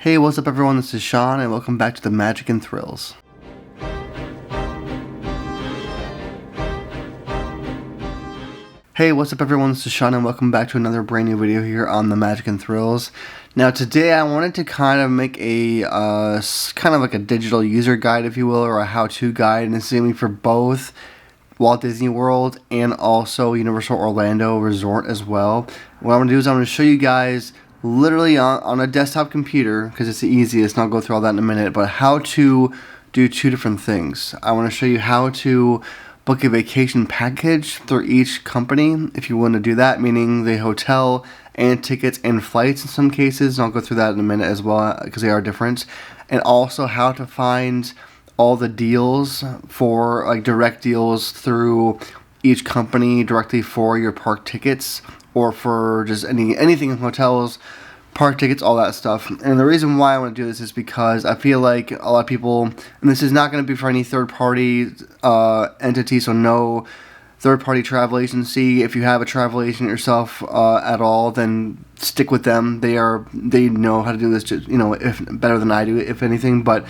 Hey, what's up everyone, this is Sean, and welcome back to the Magic and Thrills. Hey, what's up everyone, this is Sean, and welcome back to another brand new video here on the Magic and Thrills. Now today I wanted to kind of make a, kind of like a digital user guide, if you will, or a how-to guide, and this is going to be for both Walt Disney World and also Universal Orlando Resort as well. What I'm going to do is I'm going to show you guys literally on a desktop computer, because it's the easiest, and I'll go through all that in a minute, but how to do two different things. I want to show you how to book a vacation package through each company if you want to do that, meaning the hotel and tickets and flights in some cases, and I'll go through that in a minute as well because they are different, and also how to find all the deals for like direct deals through each company directly for your park tickets or for just anything in hotels, park tickets, all that stuff. And the reason why I want to do this is because I feel like a lot of people, and this is not going to be for any third-party entity, so no third-party travel agency. If you have a travel agent yourself at all, then stick with them. They know how to do this, just, if better than I do, if anything. But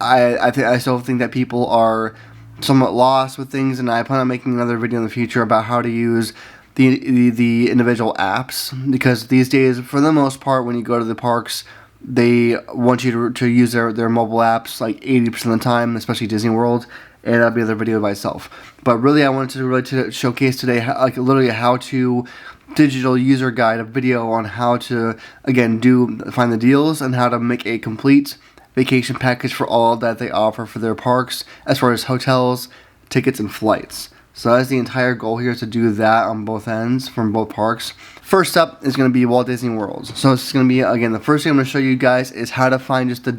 I still think that people are somewhat lost with things, and I plan on making another video in the future about how to use the individual apps, because these days, for the most part, when you go to the parks, they want you to use their mobile apps like 80% of the time, especially Disney World, and that'll be another video by itself. But really, I wanted to showcase today literally a how-to digital user guide, a video on how to, again, find the deals and how to make a complete vacation package for all that they offer for their parks, as far as hotels, tickets, and flights. So that's the entire goal here, is to do that on both ends from both parks. First up is going to be Walt Disney World. So it's going to be, again, the first thing I'm going to show you guys is how to find just the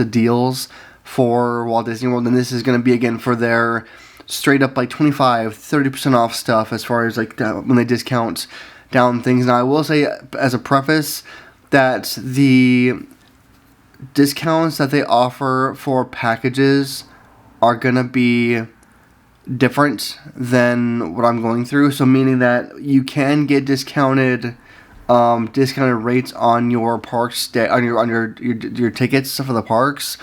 deals for Walt Disney World. And this is going to be, again, for their straight up like 25-30% off stuff, as far as like when they discount down things. Now I will say as a preface that the discounts that they offer for packages are going to be different than what I'm going through, so meaning that you can get discounted rates on your park stay, on your tickets for the parks,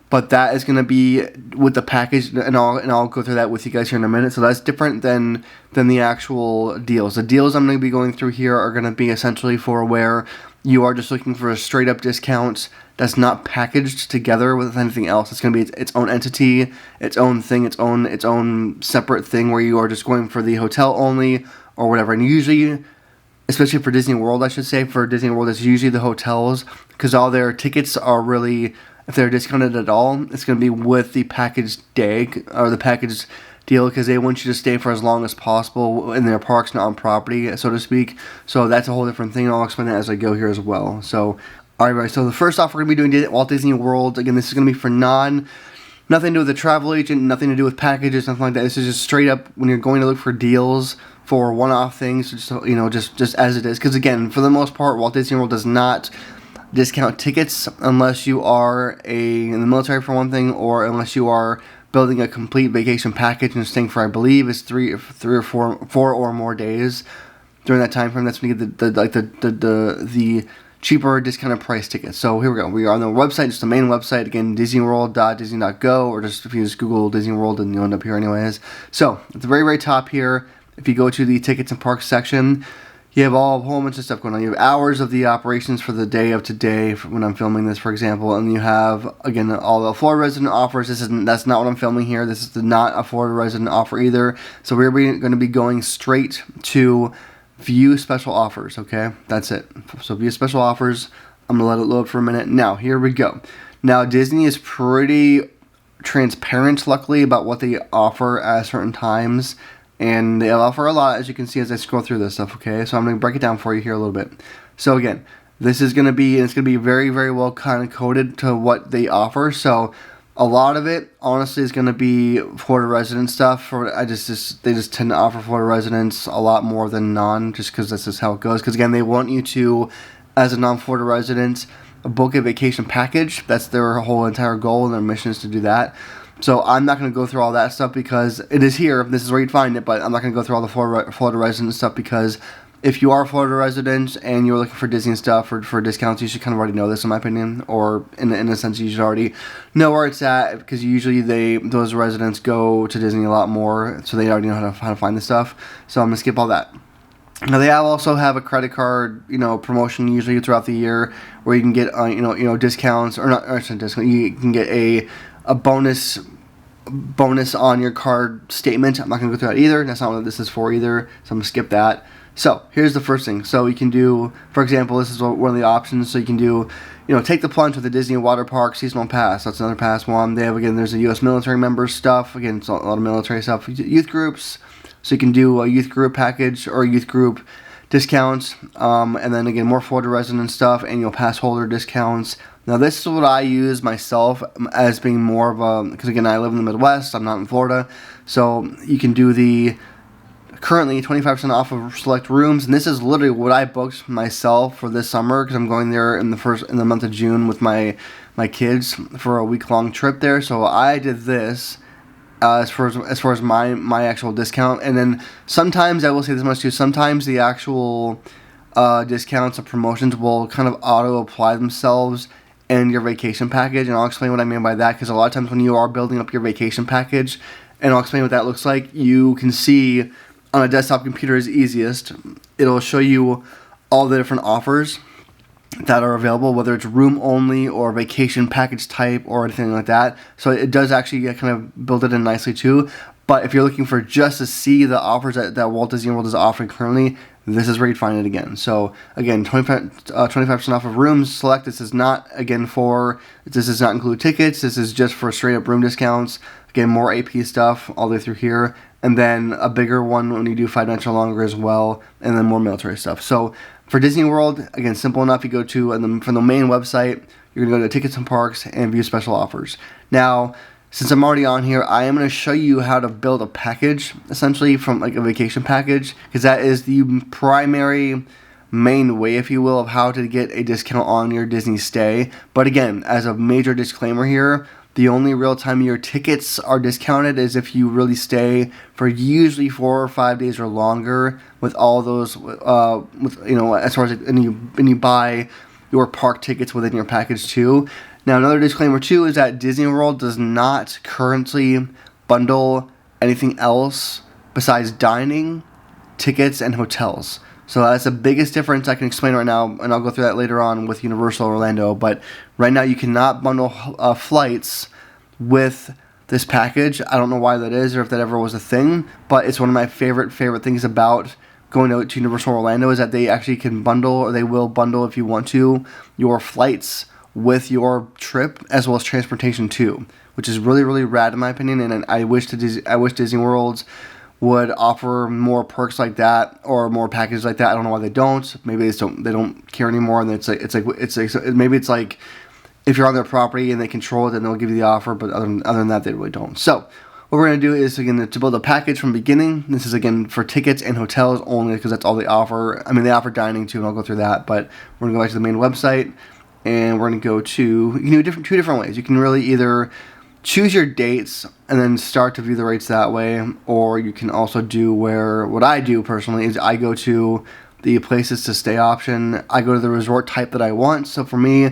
but that is going to be with the package, and I'll go through that with you guys here in a minute. So that's different than the actual deals. The deals I'm going to be going through here are going to be essentially for where you are just looking for a straight up discount that's not packaged together with anything else. It's going to be its own entity, its own thing, its own separate thing, where you are just going for the hotel only or whatever. And usually, especially for Disney World, I should say, for Disney World, it's usually the hotels, because all their tickets are really, if they're discounted at all, it's going to be with the packaged day or the packaged deal, because they want you to stay for as long as possible in their parks, not on property, so to speak. So that's a whole different thing, and I'll explain that as I go here as well. So alright, so the first off we're going to be doing Walt Disney World. Again, this is going to be for nothing to do with the travel agent, nothing to do with packages, nothing like that. This is just straight up when you're going to look for deals for one-off things, just as it is. Because again, for the most part, Walt Disney World does not discount tickets unless you are in the military for one thing, or unless you are building a complete vacation package and staying for, I believe, is three or four or more days during that time frame. That's when you get the cheaper discounted price tickets. So here we go. We are on the website, just the main website. Again, disneyworld.disney.go, or just if you just Google Disney World, and you'll end up here anyways. So at the very, very top here, if you go to the tickets and parks section, you have a whole bunch of stuff going on. You have hours of the operations for the day of today, when I'm filming this, for example, and you have, again, all the Florida resident offers. That's not what I'm filming here. This is not a Florida resident offer either. So we're going to be going straight to view special offers, okay? That's it. So view special offers. I'm going to let it load for a minute. Now, here we go. Now, Disney is pretty transparent, luckily, about what they offer at certain times. And they offer a lot, as you can see as I scroll through this stuff, okay? So I'm going to break it down for you here a little bit. So again, this is going to be, it's going to be very, very well kind of coded to what they offer. So a lot of it, honestly, is going to be Florida resident stuff. They just tend to offer Florida residents a lot more than non, just because that's just how it goes. Because again, they want you to, as a non-Florida resident, book a vacation package. That's their whole entire goal, and their mission is to do that. So I'm not going to go through all that stuff, because it is here. This is where you'd find it, but I'm not going to go through all the Florida resident stuff, because if you are a Florida resident and you're looking for Disney stuff or for discounts, you should kind of already know this, in my opinion, or in a sense, you should already know where it's at, because usually those residents go to Disney a lot more, so they already know how to find this stuff. So I'm gonna skip all that. Now they also have a credit card, promotion usually throughout the year where you can get, discounts, or not discount. You can get a bonus on your card statement. I'm not gonna go through that either. That's not what this is for either. So I'm gonna skip that. So here's the first thing. So you can do, for example, this is one of the options. So you can do, take the plunge with the Disney Water Park seasonal pass. That's another pass one. They have, again, there's a U.S. military members stuff. Again, it's a lot of military stuff. Youth groups. So you can do a youth group package or youth group discounts. And then again, more Florida resident stuff, annual pass holder discounts. Now this is what I use myself as being more of a, because again, I live in the Midwest. I'm not in Florida. So you can do the currently 25% off of select rooms, and this is literally what I booked myself for this summer, because I'm going there in the month of June with my kids for a week-long trip there. So I did this as far as my actual discount. And then sometimes, I will say this much too, sometimes the actual discounts or promotions will kind of auto apply themselves in your vacation package, and I'll explain what I mean by that, because a lot of times when you are building up your vacation package, and I'll explain what that looks like, you can see on a desktop computer is easiest. It'll show you all the different offers that are available, whether it's room only or vacation package type or anything like that. So it does actually kind of build it in nicely too. But if you're looking for just to see the offers that Walt Disney World is offering currently, this is where you'd find it again. So again, 25% off of rooms select. This does not include tickets. This is just for straight up room discounts. Again, more AP stuff all the way through here. And then a bigger one when you do 5 nights or longer as well, and then more military stuff. So for Disney World, again, simple enough. You go to, from the main website, you're going to go to Tickets and Parks and view special offers. Now, since I'm already on here, I am going to show you how to build a package, essentially, from like a vacation package, because that is the primary main way, if you will, of how to get a discount on your Disney stay. But again, as a major disclaimer here, the only real time your tickets are discounted is if you really stay for usually 4 or 5 days or longer with all those, as far as, and you buy your park tickets within your package too. Now, another disclaimer too is that Disney World does not currently bundle anything else besides dining, tickets, and hotels. So that's the biggest difference I can explain right now, and I'll go through that later on with Universal Orlando. But right now, you cannot bundle flights with this package. I don't know why that is, or if that ever was a thing, but it's one of my favorite things about going to Universal Orlando is that they actually can bundle, or they will bundle if you want to, your flights with your trip as well as transportation too, which is really, really rad in my opinion. And I wish Disney World would offer more perks like that or more packages like that. I don't know why they don't. Maybe they don't care anymore, and maybe it's like if you're on their property and they control it, then they'll give you the offer. But other than that, they really don't. So what we're going to do is, again, to build a package from the beginning. This is, again, for tickets and hotels only, because that's all they offer. I mean, they offer dining too, and I'll go through that. But we're going to go back to the main website, and we're going to go to, you can do two different ways. You can really either choose your dates and then start to view the rates that way, or you can also do what I do personally is I go to the places to stay option. I go to the resort type that I want. So for me,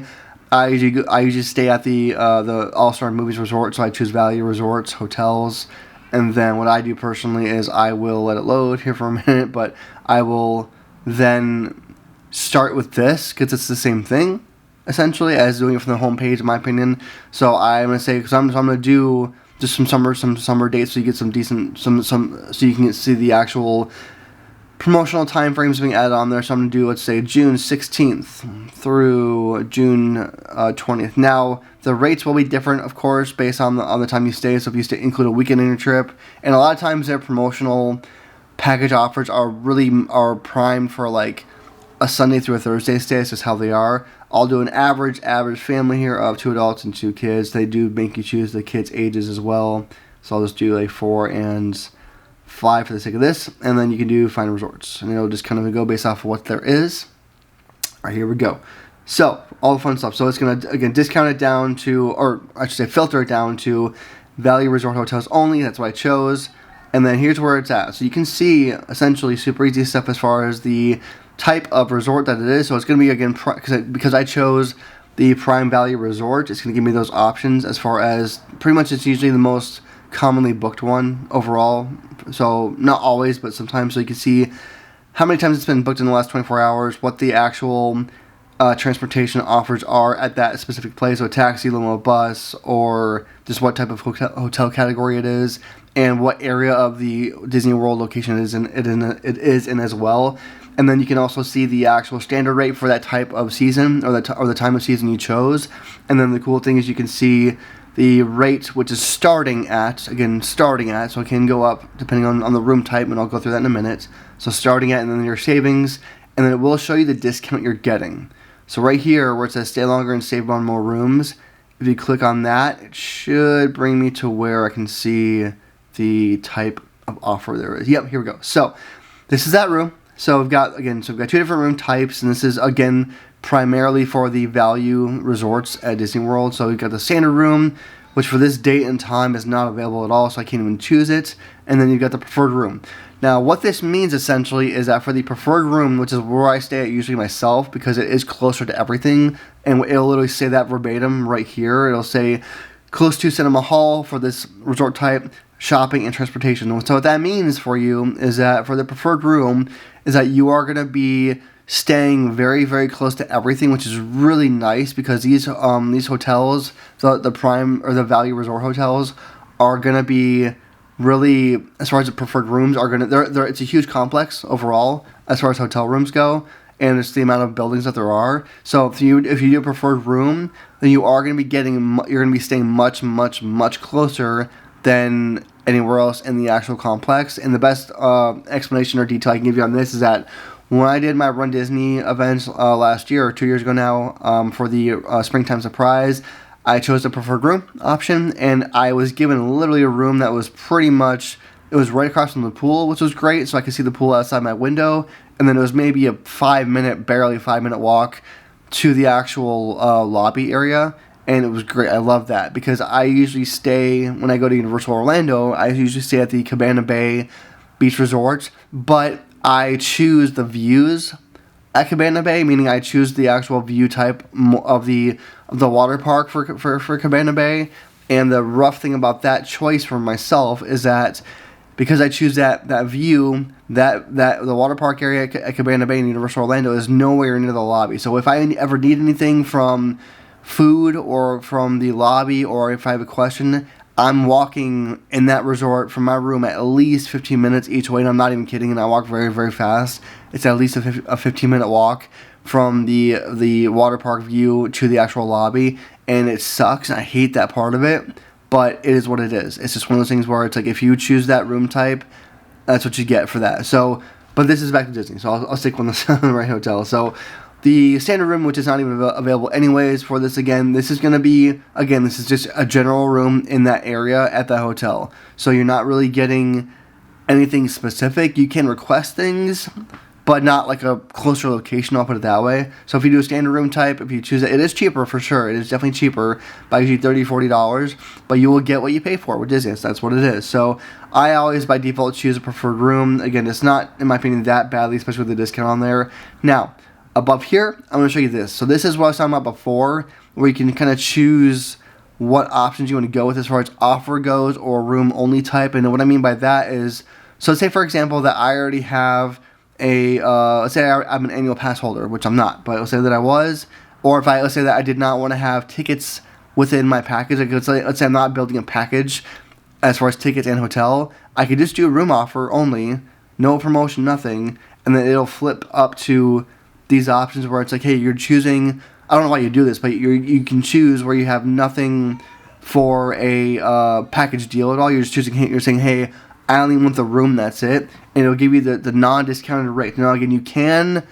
I usually stay at the All-Star Movies Resort, so I choose value resorts, hotels, and then what I do personally is I will let it load here for a minute, but I will then start with this because it's the same thing essentially as doing it from the home page, in my opinion. So I'm gonna say, because I'm gonna do just some summer dates, so you get some decent so you can see the actual promotional time frames being added on there. So I'm gonna do, let's say, June 16th through June 20th. Now the rates will be different, of course, based on the time you stay. So if you include a weekend in your trip, and a lot of times their promotional package offers are primed for like a Sunday through a Thursday stay. That's just how they are. I'll do an average family here of 2 adults and 2 kids. They do make you choose the kids' ages as well. So I'll just do like 4 and 5 for the sake of this. And then you can do Find Resorts. And it'll just kind of go based off of what there is. All right, here we go. So, all the fun stuff. So it's going to, again, discount it down to, or I should say filter it down to value resort hotels only. That's what I chose. and then here's where it's at. So you can see essentially super easy stuff as far as the type of resort that it is. So it's going to be, again, because I chose the Prime Value Resort, it's going to give me those options as far as pretty much it's usually the most commonly booked one overall. So not always, but sometimes. So you can see how many times it's been booked in the last 24 hours, what the actual transportation offers are at that specific place, so a taxi, limo, bus, or just what type of hotel category it is, and what area of the Disney World location it is in as well. And then you can also see the actual standard rate for that type of season, or the time of season you chose. And then the cool thing is you can see the rate, which is starting at, so it can go up depending on the room type, and I'll go through that in a minute. So starting at, and then your savings, and then it will show you the discount you're getting. So right here, where it says stay longer and save on more rooms, if you click on that, it should bring me to where I can see the type of offer there is. Yep, here we go. So this is that room. So we've got two different room types, and this is, again, primarily for the value resorts at Disney World. So we've got the standard room, which for this date and time is not available at all, so I can't even choose it. And then you've got the preferred room. Now, what this means essentially is that for the preferred room, which is where I stay at usually myself, because it is closer to everything, and it'll literally say that verbatim right here. It'll say close to Cinema Hall for this resort type, shopping, and transportation. So what that means for you is that for the preferred room is that you are going to be staying very, very close to everything, which is really nice, because these hotels, the Prime or the Value Resort hotels, are going to be really, as far as the preferred rooms are going to, it's a huge complex overall as far as hotel rooms go, and it's the amount of buildings that there are. So if you do a preferred room, then you're going to be staying much, much, much closer than anywhere else in the actual complex. And the best explanation or detail I can give you on this is that when I did my Run Disney events last year, or 2 years ago now, for the Springtime Surprise, I chose the preferred room option, and I was given literally a room that was pretty much, it was right across from the pool, which was great, so I could see the pool outside my window, and then it was maybe a barely 5 minute walk to the actual lobby area, and it was great. I love that, because I usually stay, when I go to Universal Orlando, I usually stay at the Cabana Bay Beach Resort, but I choose the views at Cabana Bay, meaning I choose the actual view type of the water park for Cabana Bay. And the rough thing about that choice for myself is that because I choose that view, that the water park area at Cabana Bay and Universal Orlando is nowhere near the lobby. So if I ever need anything from food or from the lobby, or if I have a question, I'm walking in that resort from my room at least 15 minutes each way, and I'm not even kidding, and I walk very, very fast. It's at least a 15-minute walk from the water park view to the actual lobby, and it sucks, and I hate that part of it, but it is what it is. It's just one of those things where it's like, if you choose that room type, that's what you get for that. So, but this is back to Disney, so I'll stick with the right hotel. So the standard room, which is not even available anyways for this, this is going to be, this is just a general room in that area at the hotel. So you're not really getting anything specific. You can request things, but not like a closer location, I'll put it that way. So if you do a standard room type, if you choose it, it is cheaper for sure. It is definitely cheaper by usually $30, $40, but you will get what you pay for with Disney. So that's what it is. So I always, by default, choose a preferred room. Again, it's not, in my opinion, that badly, especially with the discount on there. Now, above here, I'm going to show you this. So this is what I was talking about before, where you can kind of choose what options you want to go with as far as offer goes, or room only type. And what I mean by that is, so say for example that I already have let's say I'm an annual pass holder, which I'm not, but let's say that I was, or let's say that I did not want to have tickets within my package. Like let's say I'm not building a package as far as tickets and hotel. I could just do a room offer only, no promotion, nothing, and then it'll flip up to these options where it's like, hey, you're choosing, I don't know why you do this, but you can choose where you have nothing for a package deal at all. You're just choosing, you're saying, hey, I only want the room, that's it, and it'll give you the non-discounted rate. Now again, you can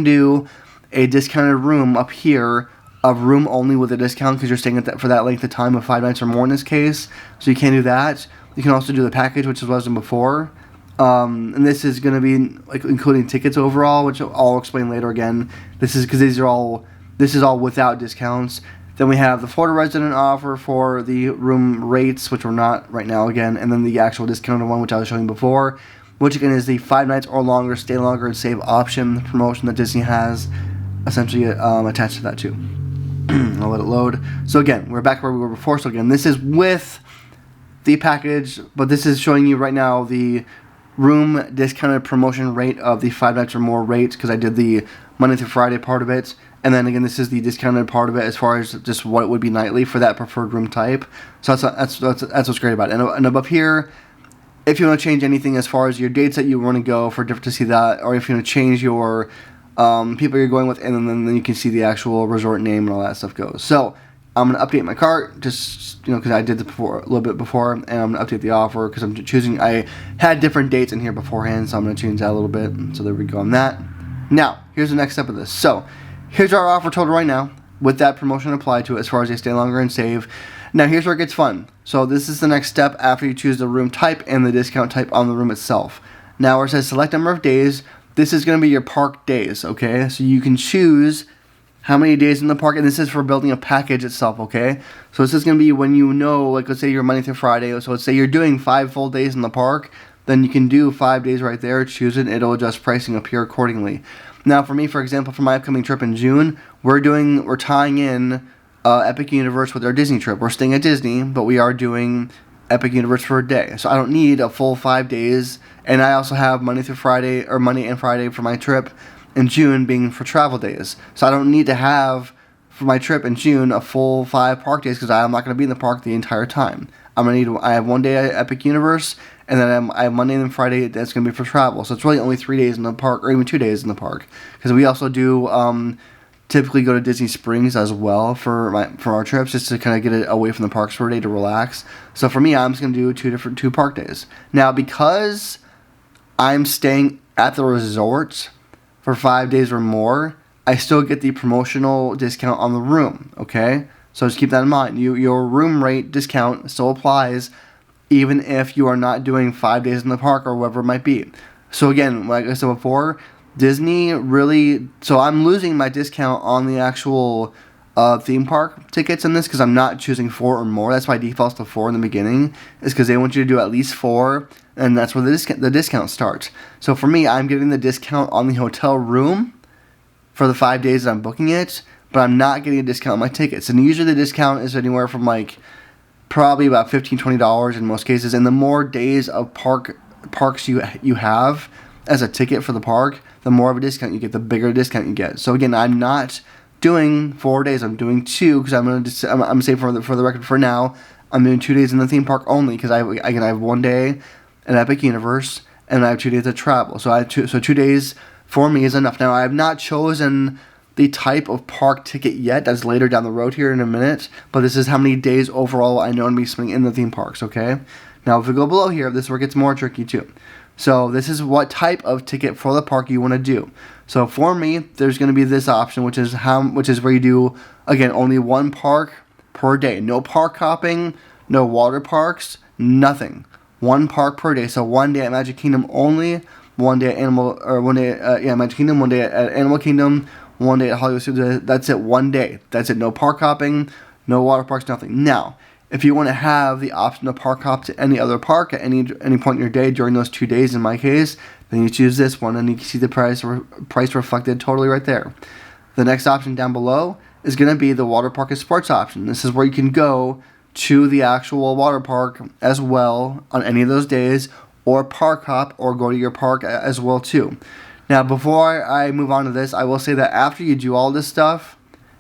do a discounted room up here, of room only with a discount, because you're staying for that length of time of 5 nights or more in this case, so you can do that. You can also do the package, which is what I was doing before. And this is going to be like including tickets overall, which I'll explain later again. This is because this is all without discounts. Then we have the Florida resident offer for the room rates, which we're not right now again, and then the actual discounted one, which I was showing before, which again is the 5 nights or longer, stay longer and save option, the promotion that Disney has essentially attached to that too. I'll let it load. So again, we're back where we were before. So again, this is with the package, but this is showing you right now the room discounted promotion rate of the 5 nights or more rates, because I did the Monday through Friday part of it. And then again, this is the discounted part of it as far as just what it would be nightly for that preferred room type. So that's what's great about it. And above here, if you want to change anything as far as your dates that you want to go for different to see that, or if you want to change your people you're going with, and then you can see the actual resort name and all that stuff goes. So I'm going to update my cart, just because I did this before a little bit before, and I'm going to update the offer because I'm choosing. I had different dates in here beforehand, so I'm going to change that a little bit. So there we go on that. Now here's the next step of this. So here's our offer total right now with that promotion applied to it as far as they stay longer and save. Now here's where it gets fun. So this is the next step after you choose the room type and the discount type on the room itself. Now where it says select number of days, this is going to be your park days, okay? So you can choose how many days in the park, and this is for building a package itself, okay? So this is going to be when like let's say you're Monday through Friday, so let's say you're doing 5 full days in the park, then you can do 5 days right there, choose it, and it'll adjust pricing up here accordingly. Now for me, for example, for my upcoming trip in June, we're tying in Epic Universe with our Disney trip. We're staying at Disney, but we are doing Epic Universe for a day. So I don't need a full 5 days, and I also have Monday through Friday, or Monday and Friday for my trip in June being for travel days. So I don't need to have for my trip in June a full 5 park days because I'm not going to be in the park the entire time. I have 1 day at Epic Universe, and then I have Monday and Friday that's going to be for travel. So it's really only 3 days in the park, or even 2 days in the park, because we also do typically go to Disney Springs as well for our trips, just to kind of get it away from the parks for a day to relax. So for me, I'm just going to do 2 park days. Now because I'm staying at the resort for 5 days or more, I still get the promotional discount on the room, okay? So just keep that in mind. Your room rate discount still applies even if you are not doing 5 days in the park or whatever it might be. So again, like I said before, Disney really, so I'm losing my discount on the actual theme park tickets in this because I'm not choosing 4 or more. That's why defaults to 4 in the beginning, is because they want you to do at least 4, and that's where the discount starts. So for me, I'm getting the discount on the hotel room for the 5 days that I'm booking it, but I'm not getting a discount on my tickets. And usually the discount is anywhere from probably about $15, $20 in most cases. And the more days of parks you have as a ticket for the park, the more of a discount you get, the bigger discount you get. So again, I'm not doing 4 days. I'm doing 2 because I'm gonna say for the record for now, I'm doing 2 days in the theme park only because I have 1 day at Epic Universe and I have 2 days of travel. So 2 days for me is enough. Now I have not chosen the type of park ticket yet. That's later down the road here in a minute. But this is how many days overall I know I'm going to be spending in the theme parks, okay? Now if we go below here, this is where it gets more tricky too. So this is what type of ticket for the park you want to do. So for me, there's going to be this option, which is where you do, again, only 1 park per day. No park hopping, no water parks, nothing. 1 park per day. So 1 day at Magic Kingdom only, 1 day at Magic Kingdom, 1 day at Animal Kingdom, 1 day at Hollywood Studios. That's it, 1 day. That's it. No park hopping, no water parks, nothing. Now, if you want to have the option to park hop to any other park at any point in your day during those 2 days, in my case, then you choose this one, and you can see the price reflected totally right there. The next option down below is going to be the water park and sports option. This is where you can go to the actual water park as well on any of those days, or park hop, or go to your park as well too. Now, before I move on to this, I will say that after you do all this stuff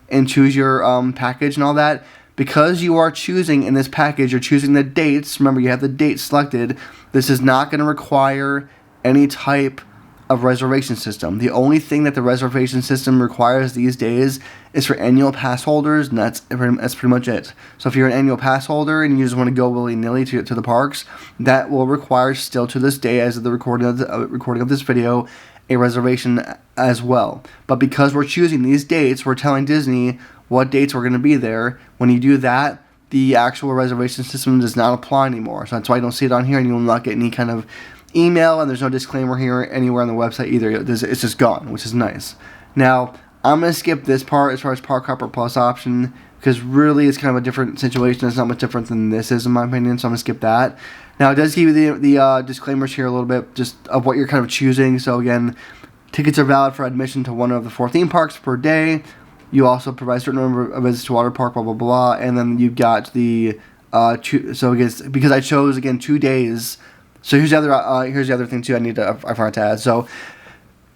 and choose your package and all that, because you are choosing in this package, you're choosing the dates. Remember, you have the dates selected. This is not going to require any type of reservation system. The only thing that the reservation system requires these days is for annual pass holders, and that's pretty much it. So if you're an annual pass holder and you just want to go willy-nilly to the parks, that will require still to this day, as of the recording of this video, a reservation as well. But because we're choosing these dates, we're telling Disney what dates we're going to be there. When you do that, the actual reservation system does not apply anymore. So that's why I don't see it on here, and you will not get any kind of email, and there's no disclaimer here anywhere on the website either. It's just gone, which is nice. Now, I'm going to skip this part as far as Park Hopper Plus option, because really it's kind of a different situation. It's not much different than this is, in my opinion, so I'm going to skip that. Now, it does give you the disclaimers here a little bit, just of what you're kind of choosing. So again, tickets are valid for admission to one of the 4 theme parks per day. You also provide a certain number of visits to water park, blah, blah, blah. And then you've got the, so I guess, because I chose, again, 2 days. So here's the other thing, too, I forgot to add. So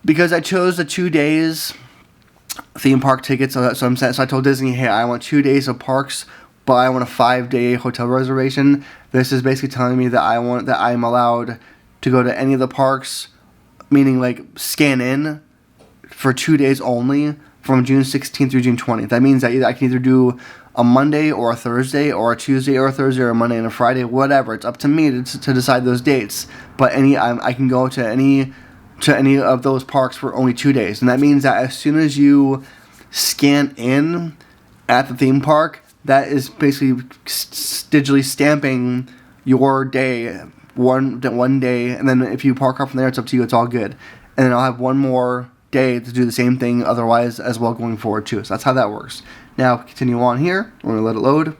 because I chose the 2 days theme park tickets, so I told Disney, hey, I want 2 days of parks, but I want a 5-day hotel reservation. This is basically telling me that I'm allowed to go to any of the parks, meaning like scan in for 2 days only from June 16th through June 20th. That means that I can either do a Monday or a Thursday or a Tuesday or a Thursday or a Monday and a Friday, whatever. It's up to me to decide those dates. But I can go to any of those parks for only 2 days. And that means that as soon as you scan in at the theme park, that is basically digitally stamping your day, one day, and then if you park off from there, it's up to you. It's all good. And then I'll have one more day to do the same thing otherwise as well going forward too. So that's how that works. Now continue on here. We're going to let it load.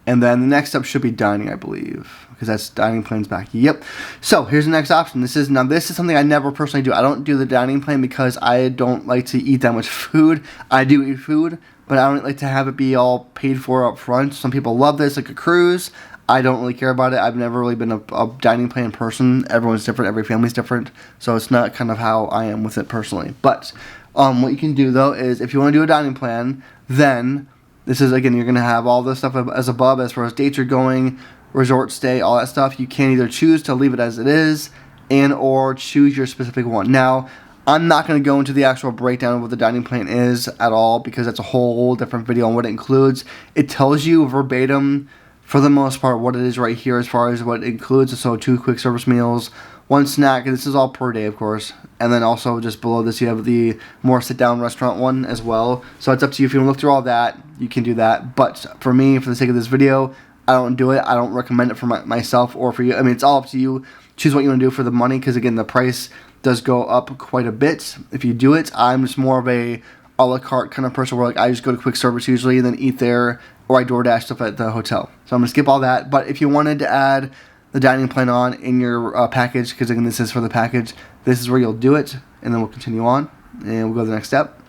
And then the next step should be dining, I believe, because that's dining plans back. Yep. So here's the next option. This is something I never personally do. I don't do the dining plan because I don't like to eat that much food. I do eat food, but I don't like to have it be all paid for up front. Some people love this, like a cruise. I don't really care about it. I've never really been a dining plan person. Everyone's different. Every family's different. So it's not kind of how I am with it personally. But what you can do, though, is if you want to do a dining plan, then this is, again, you're going to have all this stuff as above as far as dates are going, resort stay, all that stuff. You can either choose to leave it as it is and or choose your specific one. Now, I'm not going to go into the actual breakdown of what the dining plan is at all because that's a whole different video on what it includes. It tells you verbatim, for the most part, what it is right here as far as what it includes. So 2 quick service meals, 1 snack, and this is all per day, of course. And then also just below this, you have the more sit-down restaurant one as well. So it's up to you. If you want to look through all that, you can do that. But for me, for the sake of this video, I don't do it. I don't recommend it for myself or for you. I mean, it's all up to you. Choose what you want to do for the money because, again, the price does go up quite a bit if you do it. I'm just more of a la carte kind of person where, like, I just go to quick service usually and then eat there, or I DoorDash stuff at the hotel. So I'm going to skip all that. But if you wanted to add the dining plan on in your package, because again, this is for the package, this is where you'll do it. And then we'll continue on. And we'll go to the next step.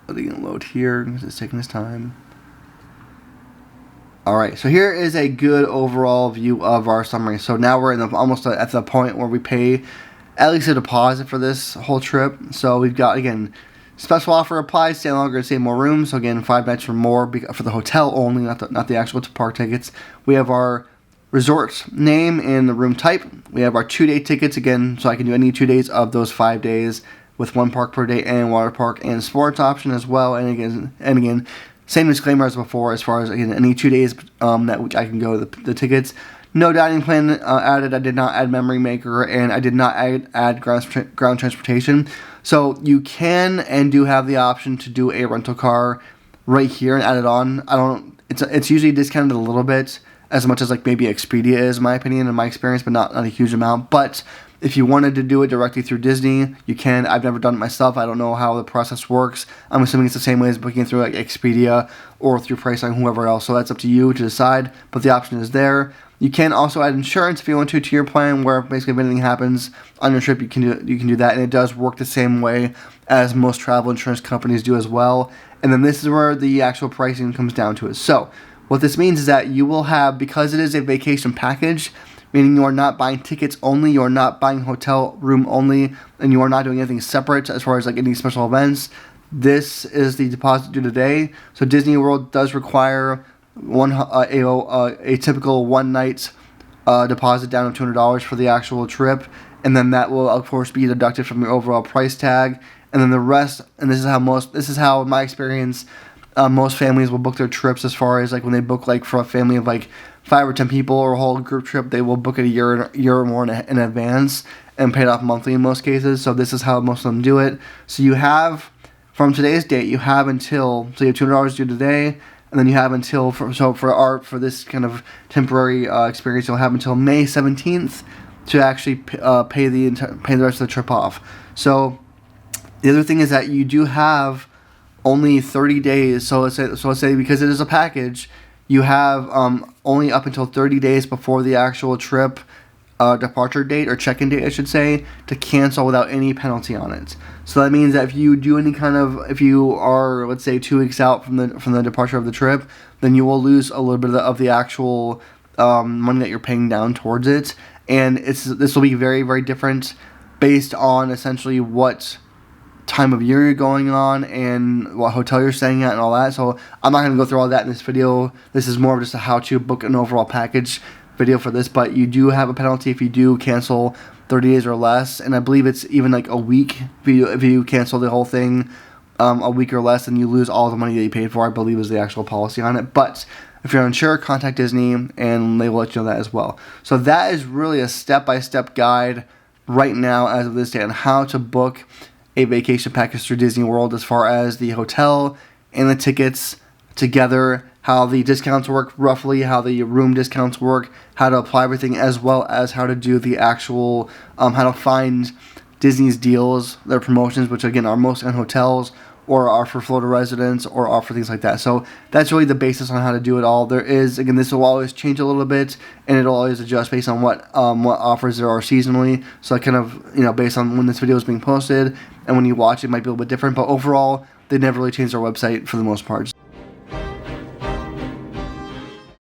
Letting it load here because it's taking its time. Alright, so here is a good overall view of our summary. So now we're almost at the point where we pay at least a deposit for this whole trip. So we've got, again, special offer applies, stay longer and save more rooms. So again, 5 nights or more for the hotel only, not the actual park tickets. We have our resort name and the room type. We have our 2-day tickets, again, so I can do any 2 days of those 5 days with 1 park per day and water park and sports option as well. And again, same disclaimer as before as far as, again, any 2 days that I can go the tickets. No dining plan added. I did not add memory maker, and I did not add ground transportation. So you can and do have the option to do a rental car right here and add it on. It's usually discounted a little bit, as much as like maybe Expedia is, in my opinion, in my experience, but not a huge amount. But if you wanted to do it directly through Disney, you can. I've never done it myself. I don't know how the process works. I'm assuming it's the same way as booking through like Expedia or through Priceline, whoever else. So that's up to you to decide, but the option is there. You can also add insurance if you want to your plan, where basically if anything happens on your trip, you can do that, and it does work the same way as most travel insurance companies do as well. And then this is where the actual pricing comes down to it. So what this means is that you will have, because it is a vacation package, meaning you are not buying tickets only, you are not buying hotel room only, and you are not doing anything separate as far as like any special events. This is the deposit due today. So Disney World does require a typical 1 night deposit down of $200 for the actual trip, and then that will of course be deducted from your overall price tag, and then the rest. And this is how in my experience most families will book their trips, as far as like when they book like for a family of like 5 or 10 people or a whole group trip, they will book it a year or more in advance and pay it off monthly in most cases. So this is how most of them do it. So you have, from today's date, you have until, so you have $200 due today, and then you have until, for this kind of temporary experience, you'll have until May 17th to actually pay the rest of the trip off. So the other thing is that you do have only 30 days. So let's say because it is a package, you have only up until 30 days before the actual trip departure date, or check-in date I should say, to cancel without any penalty on it. So that means that if you do any kind of, if you are, let's say, 2 weeks out from the departure of the trip, then you will lose a little bit of the actual money that you're paying down towards it. And this will be very, very different based on essentially what time of year you're going on and what hotel you're staying at and all that. So I'm not going to go through all that in this video. This is more of just a how to book an overall package video for this, but you do have a penalty if you do cancel 30 days or less, and I believe it's even like a week if you cancel the whole thing a week or less, then you lose all the money that you paid for, I believe is the actual policy on it. But if you're unsure, contact Disney and they will let you know that as well. So that is really a step-by-step guide right now as of this day on how to book a vacation package through Disney World, as far as the hotel and the tickets together, how the discounts work roughly, how the room discounts work, how to apply everything, as well as how to do the actual, how to find Disney's deals, their promotions, which again are mostly on hotels or are for Florida residents or are for things like that. So that's really the basis on how to do it all. There is, again, this will always change a little bit, and it'll always adjust based on what offers there are seasonally. So I kind of, based on when this video is being posted and when you watch it might be a little bit different, but overall, they never really changed their website for the most part.